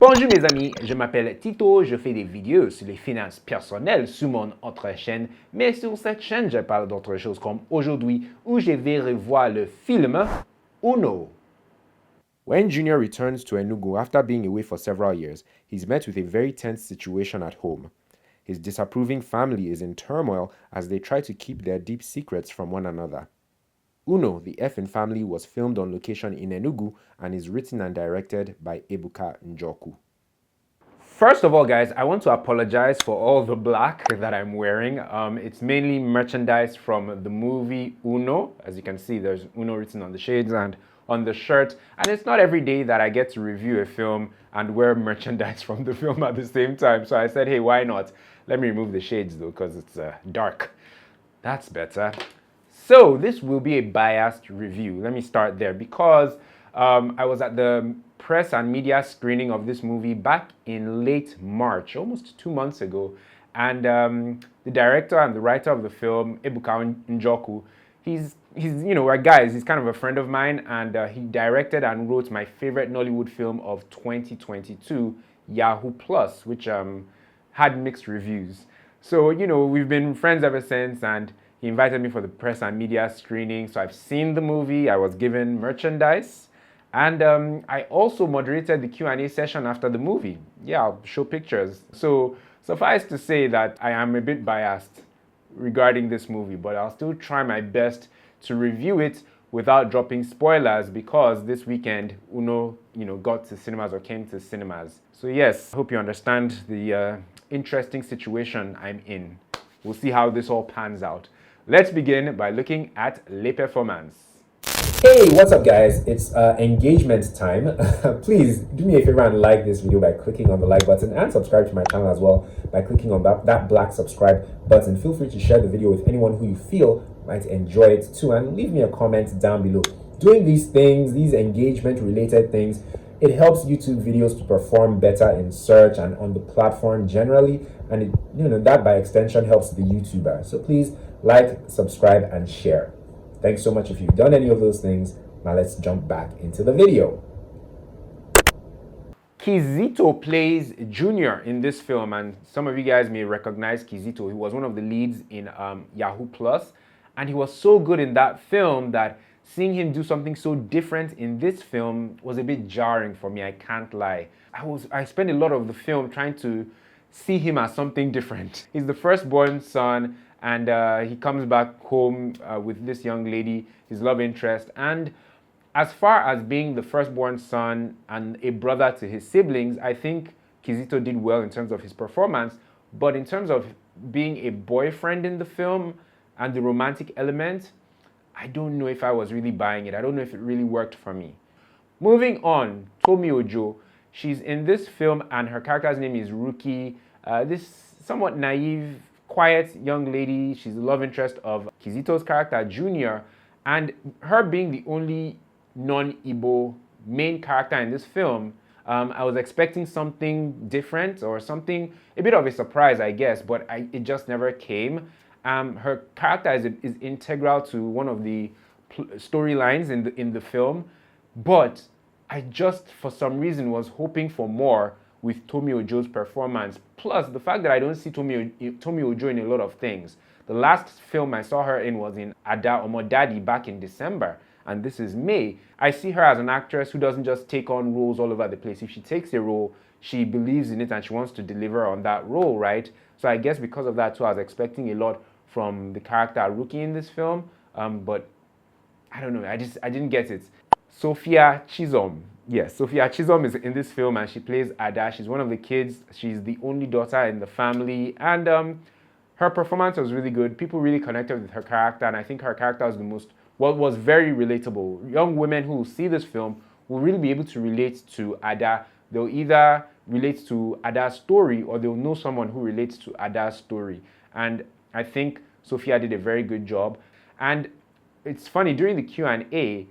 Bonjour mes amis, je m'appelle Tito, je fais des vidéos sur les finances personnelles sur mon autre chaîne, mais sur cette chaîne je parle d'autres choses comme aujourd'hui où je vais revoir le film Uno. When Junior returns to Enugu after being away for several years, he's met with a very tense situation at home. His disapproving family is in turmoil as they try to keep their deep secrets from one another. Uno, the Effin Family, was filmed on location in Enugu and is written and directed by Ebuka Njoku. First of all, guys, I want to apologize for all the black that I'm wearing. It's mainly merchandise from the movie Uno. As you can see, there's Uno written on the shades and on the shirt. And it's not every day that I get to review a film and wear merchandise from the film at the same time. So I said, hey, why not? Let me remove the shades though, because it's dark. That's better. So this will be a biased review. Let me start there because I was at the press and media screening of this movie back in late March, almost 2 months ago. And the director and the writer of the film, Ebuka Njoku, he's we're guys, he's kind of a friend of mine, and he directed and wrote my favorite Nollywood film of 2022, Yahoo Plus, which had mixed reviews. So, we've been friends ever since, and he invited me for the press and media screening. So I've seen the movie, I was given merchandise, and I also moderated the Q&A session after the movie. Yeah, I'll show pictures. So suffice to say that I am a bit biased regarding this movie, but I'll still try my best to review it without dropping spoilers because this weekend Uno, got to cinemas or came to cinemas. So yes, I hope you understand the interesting situation I'm in. We'll see how this all pans out. Let's begin by looking at Les Performances. Hey, what's up guys? It's engagement time. Please do me a favor and like this video by clicking on the like button and subscribe to my channel as well by clicking on that black subscribe button. Feel free to share the video with anyone who you feel might enjoy it too, and leave me a comment down below. Doing these things, these engagement related things, it helps YouTube videos to perform better in search and on the platform generally, and it, that by extension helps the YouTuber. So please like, subscribe, and share. Thanks so much if you've done any of those things. Now let's jump back into the video. Keezyto plays Junior in this film, and some of you guys may recognize Keezyto. He was one of the leads in Yahoo Plus, and he was so good in that film that seeing him do something so different in this film was a bit jarring for me, I can't lie. I spent a lot of the film trying to see him as something different. He's the firstborn son, and he comes back home with this young lady, his love interest. And as far as being the firstborn son and a brother to his siblings, I think Keezyto did well in terms of his performance. But in terms of being a boyfriend in the film and the romantic element, I don't know if I was really buying it. I don't know if it really worked for me. Moving on, Tomi Ojo. She's in this film and her character's name is Ruki. This somewhat naive, quiet young lady. She's the love interest of Keezyto's character, Junior. And her being the only non-Igbo main character in this film, I was expecting something different or something, a bit of a surprise, I guess, but it just never came. Her character is integral to one of the storylines in the film, but I just, for some reason, was hoping for more with Tomi Ojo's performance. Plus, the fact that I don't see Tomi Ojo in a lot of things. The last film I saw her in was in Ada Omo Daddy back in December, and this is May. I see her as an actress who doesn't just take on roles all over the place. If she takes a role, she believes in it and she wants to deliver on that role, right? So I guess because of that too, I was expecting a lot from the character Ruki in this film, but I don't know, I didn't get it. Sophia Chisom. Yes, Sophia Chisom is in this film and she plays Ada. She's one of the kids. She's the only daughter in the family, and her performance was really good. People really connected with her character, and I think her character was very relatable. Young women who see this film will really be able to relate to Ada. They'll either relate to Ada's story or they'll know someone who relates to Ada's story. And I think Sophia did a very good job. And it's funny, during the Q&A,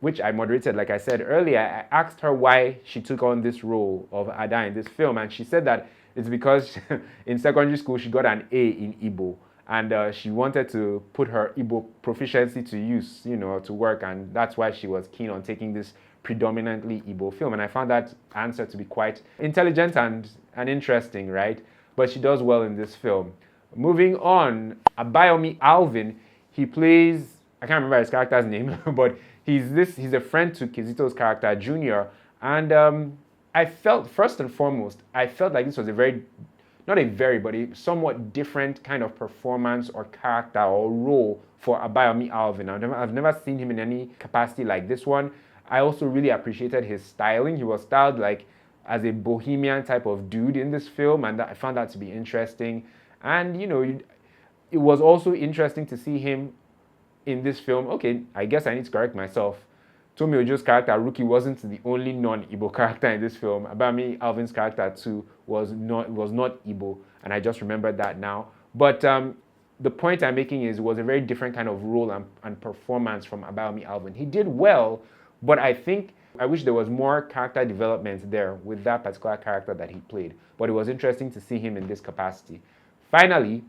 which I moderated, like I said earlier, I asked her why she took on this role of Ada in this film, and she said that it's because in secondary school she got an A in Igbo, and she wanted to put her Igbo proficiency to use, to work, and that's why she was keen on taking this predominantly Igbo film. And I found that answer to be quite intelligent and interesting, right? But she does well in this film. Moving on, Abayomi Alvin, he plays, I can't remember his character's name, but he's a friend to Keezyto's character, Junior. And I felt, first and foremost, I felt like this was not a very, but a somewhat different kind of performance or character or role for Abayomi Alvin. I've never seen him in any capacity like this one. I also really appreciated his styling. He was styled like as a bohemian type of dude in this film, and I found that to be interesting. And, it was also interesting to see him in this film. Okay, I guess I need to correct myself. Tomi Ojo's character, Rookie, wasn't the only non-Igbo character in this film. Abayomi Alvin's character, too, was not Igbo, and I just remembered that now. But the point I'm making is it was a very different kind of role and performance from Abayomi Alvin. He did well, but I wish there was more character development there with that particular character that he played. But it was interesting to see him in this capacity. Finally,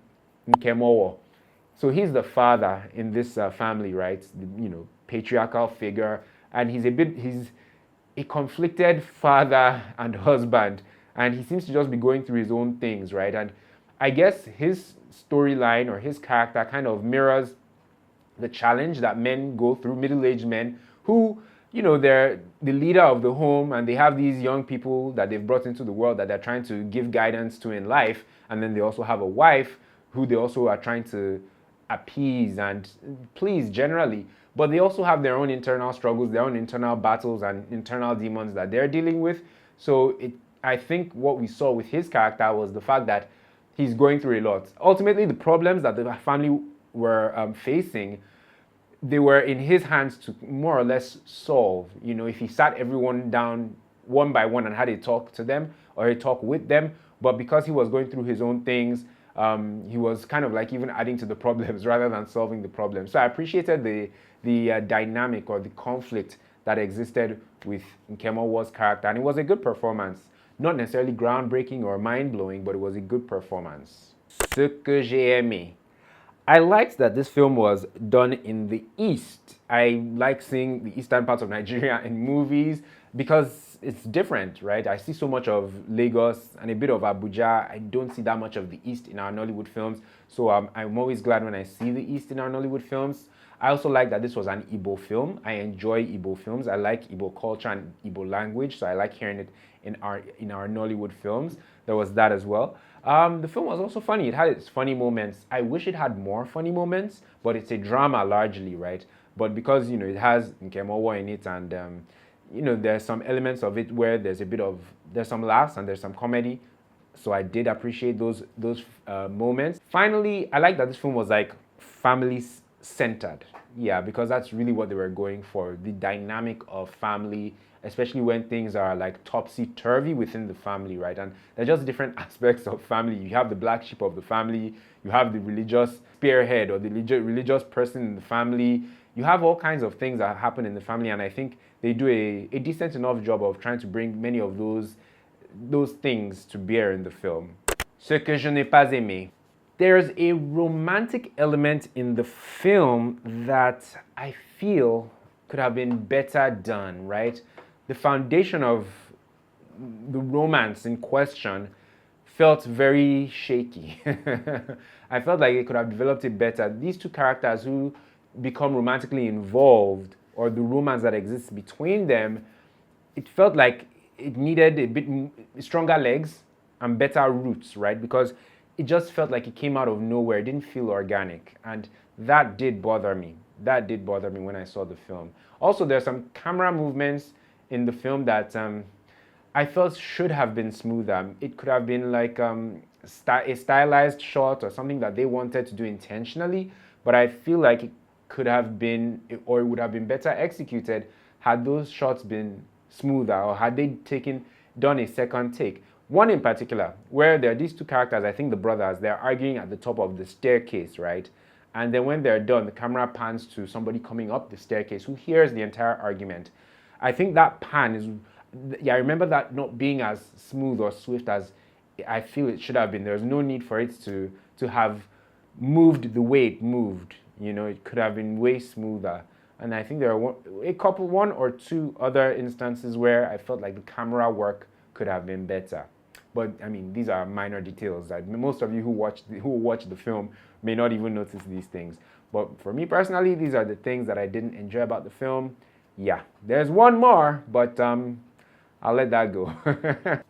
Nkem Owoh. So he's the father in this family, right? Patriarchal figure. And he's a conflicted father and husband. And he seems to just be going through his own things, right? And I guess his storyline or his character kind of mirrors the challenge that men go through, middle-aged men who, they're the leader of the home and they have these young people that they've brought into the world that they're trying to give guidance to in life. And then they also have a wife who they also are trying to appease and please generally. But they also have their own internal struggles, their own internal battles and internal demons that they're dealing with. So I think what we saw with his character was the fact that he's going through a lot. Ultimately, the problems that the family were facing, they were in his hands to more or less solve. If he sat everyone down one by one and had a talk to them or a talk with them, but because he was going through his own things, he was kind of like even adding to the problems rather than solving the problems. So I appreciated the dynamic or the conflict that existed with Nkem Owoh's character, and it was a good performance. Not necessarily groundbreaking or mind-blowing, but it was a good performance. Ce que j'ai aimé. I liked that this film was done in the East. I like seeing the eastern parts of Nigeria in movies because it's different, right? I see so much of Lagos and a bit of Abuja. I don't see that much of the East in our Nollywood films. So I'm always glad when I see the East in our Nollywood films. I also like that this was an Igbo film. I enjoy Igbo films. I like Igbo culture and Igbo language, so I like hearing it in our Nollywood films. There was that as well. The film was also funny. It had its funny moments. I wish it had more funny moments, but it's a drama largely, right? But because, it has Nkem Owoh in it and, there's some elements of it where there's some laughs and there's some comedy. So I did appreciate those moments. Finally, I like that this film was like family-centered. Yeah, because that's really what they were going for. The dynamic of family, especially when things are like topsy-turvy within the family, right? And they're just different aspects of family. You have the black sheep of the family, you have the religious spearhead or the religious person in the family. You have all kinds of things that happen in the family, and I think they do a decent enough job of trying to bring many of those things to bear in the film. Ce que je n'ai pas aimé. There's a romantic element in the film that I feel could have been better done, right? The foundation of the romance in question felt very shaky. I felt like it could have developed it better. These two characters who become romantically involved, or the romance that exists between them, it felt like it needed a bit stronger legs and better roots, right? Because it just felt like it came out of nowhere. It didn't feel organic. And that did bother me. That did bother me when I saw the film. Also, there's some camera movements in the film that I felt should have been smoother. It could have been like a stylized shot or something that they wanted to do intentionally, but I feel like it could have been, or it would have been better executed had those shots been smoother, or had they done a second take. One in particular, where there are these two characters, I think the brothers, they're arguing at the top of the staircase, right? And then when they're done, the camera pans to somebody coming up the staircase who hears the entire argument. I think that pan is, I remember that not being as smooth or swift as I feel it should have been. There's no need for it to have moved the way it moved. It could have been way smoother. And I think there are one or two other instances where I felt like the camera work could have been better. But I mean, these are minor details that most of you who watch the film may not even notice these things. But for me personally, these are the things that I didn't enjoy about the film. Yeah, there's one more, but I'll let that go.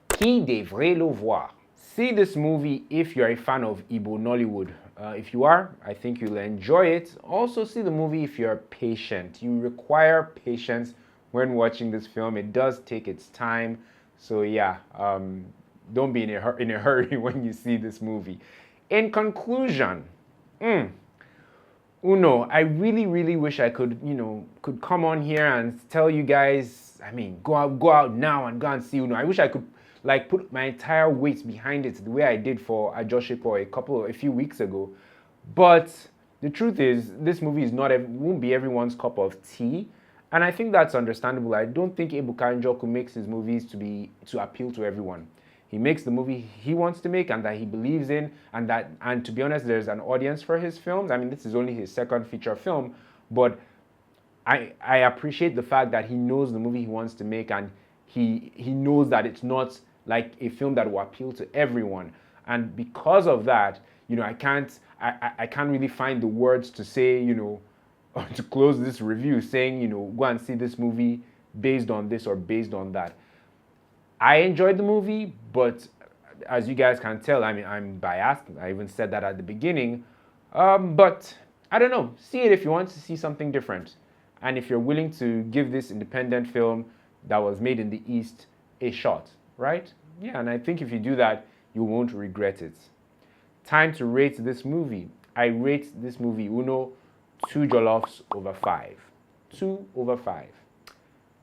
Qui devrait le voir? See this movie if you're a fan of Igbo Nollywood. If you are, I think you'll enjoy it. Also see the movie if you're patient. You require patience when watching this film. It does take its time. So yeah, don't be in a hurry when you see this movie. In conclusion, Uno, I really, really wish I could, could come on here and tell you guys, I mean, go out now and go and see Uno. I wish I could like put my entire weight behind it the way I did for Ajoshipo a few weeks ago. But the truth is, this movie won't be everyone's cup of tea. And I think that's understandable. I don't think Ebuka Njoku makes his movies to appeal to everyone. He makes the movie he wants to make and that he believes in, and to be honest, there's an audience for his films. I mean, this is only his second feature film, but I appreciate the fact that he knows the movie he wants to make, and he knows that it's not like a film that will appeal to everyone. And because of that, I can't really find the words to say, to close this review saying, go and see this movie based on this or based on that. I enjoyed the movie, but as you guys can tell, I mean, I'm biased. I even said that at the beginning. But I don't know. See it if you want to see something different. And if you're willing to give this independent film that was made in the East a shot, right? Yeah, and I think if you do that, you won't regret it. Time to rate this movie. I rate this movie, Uno, 2 jollofs over 5. 2 over 5.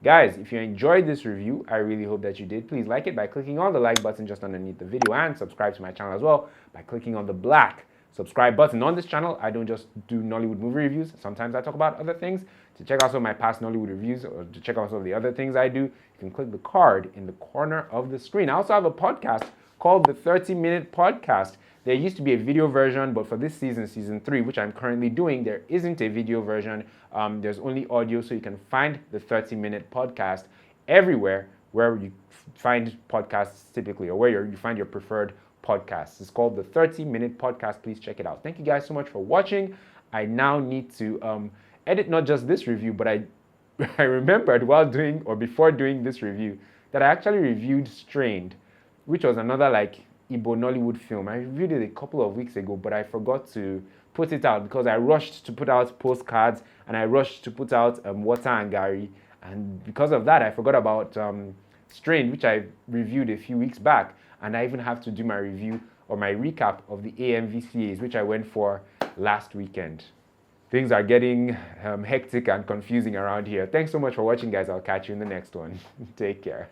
Guys, if you enjoyed this review, I really hope that you did. Please like it by clicking on the like button just underneath the video, and subscribe to my channel as well by clicking on the black subscribe button. On this channel, I don't just do Nollywood movie reviews. Sometimes I talk about other things. To check out some of my past Nollywood reviews or to check out some of the other things I do, you can click the card in the corner of the screen. I also have a podcast called the 30-Minute Podcast. There used to be a video version, but for this season 3, which I'm currently doing, there isn't a video version. There's only audio, so you can find the 30-Minute Podcast everywhere where you find podcasts typically, or where you find your preferred podcasts. It's called the 30-Minute Podcast. Please check it out. Thank you guys so much for watching. I now need to edit not just this review, but I remembered before doing this review that I actually reviewed Strained, which was another like Igbo Nollywood film. I reviewed it a couple of weeks ago, but I forgot to put it out because I rushed to put out postcards and I rushed to put out Water and Gary, and because of that I forgot about Strained, which I reviewed a few weeks back, and I even have to do my review or my recap of the AMVCAs, which I went for last weekend. Things are getting hectic and confusing around here. Thanks so much for watching, guys. I'll catch you in the next one. Take care.